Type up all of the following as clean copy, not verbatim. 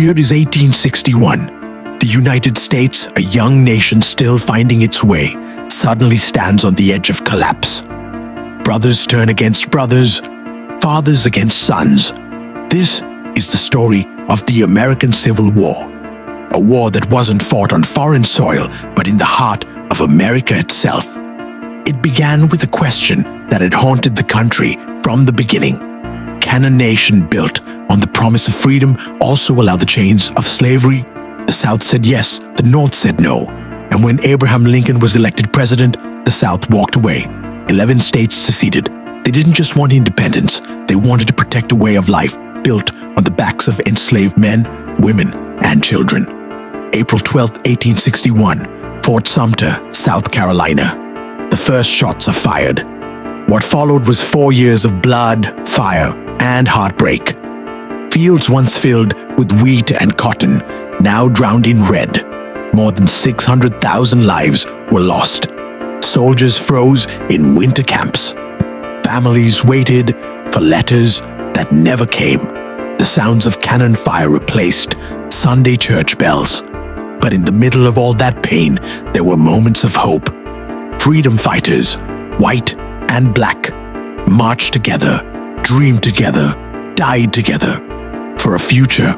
year is 1861. The United States, a young nation still finding its way, suddenly stands on the edge of collapse. Brothers turn against brothers, fathers against sons. This is the story of the American Civil War. A war that wasn't fought on foreign soil, but in the heart of America itself. It began with a question that had haunted the country from the beginning. Can a nation built on the promise of freedom also allow the chains of slavery? The South said yes, the North said no. And when Abraham Lincoln was elected president, the South walked away. 11 states seceded. They didn't just want independence, they wanted to protect a way of life built on the backs of enslaved men, women, and children. April 12, 1861, Fort Sumter, South Carolina. The first shots are fired. What followed was 4 years of blood, fire, and heartbreak. Fields once filled with wheat and cotton, now drowned in red. More than 600,000 lives were lost. Soldiers froze in winter camps. Families waited for letters that never came. The sounds of cannon fire replaced Sunday church bells. But in the middle of all that pain, there were moments of hope. Freedom fighters, white and black, marched together, dreamed together, died together for a future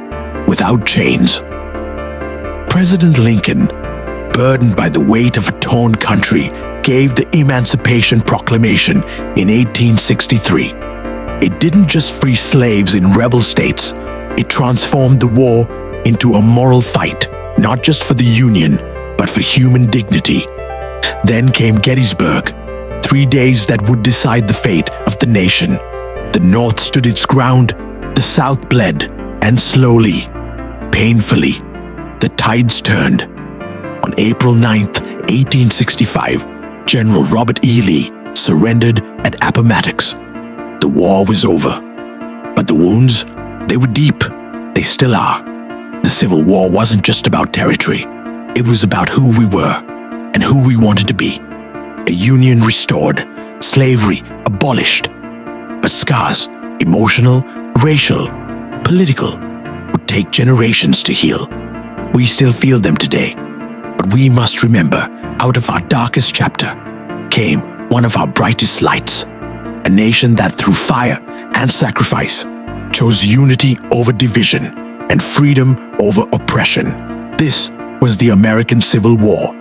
without chains. President Lincoln, burdened by the weight of a torn country, gave the Emancipation Proclamation in 1863. It didn't just free slaves in rebel states, it transformed the war into a moral fight, not just for the Union, but for human dignity. Then came Gettysburg, 3 days that would decide the fate of the nation. The North stood its ground, the South bled, and slowly, painfully, the tides turned. On April 9th, 1865, General Robert E. Lee surrendered at Appomattox. The war was over. But the wounds, they were deep. They still are. The Civil War wasn't just about territory. It was about who we were and who we wanted to be. A union restored, slavery abolished. But scars, emotional, racial, political, would take generations to heal. We still feel them today. But we must remember, out of our darkest chapter came one of our brightest lights. A nation that through fire and sacrifice chose unity over division and freedom over oppression. This was the American Civil War.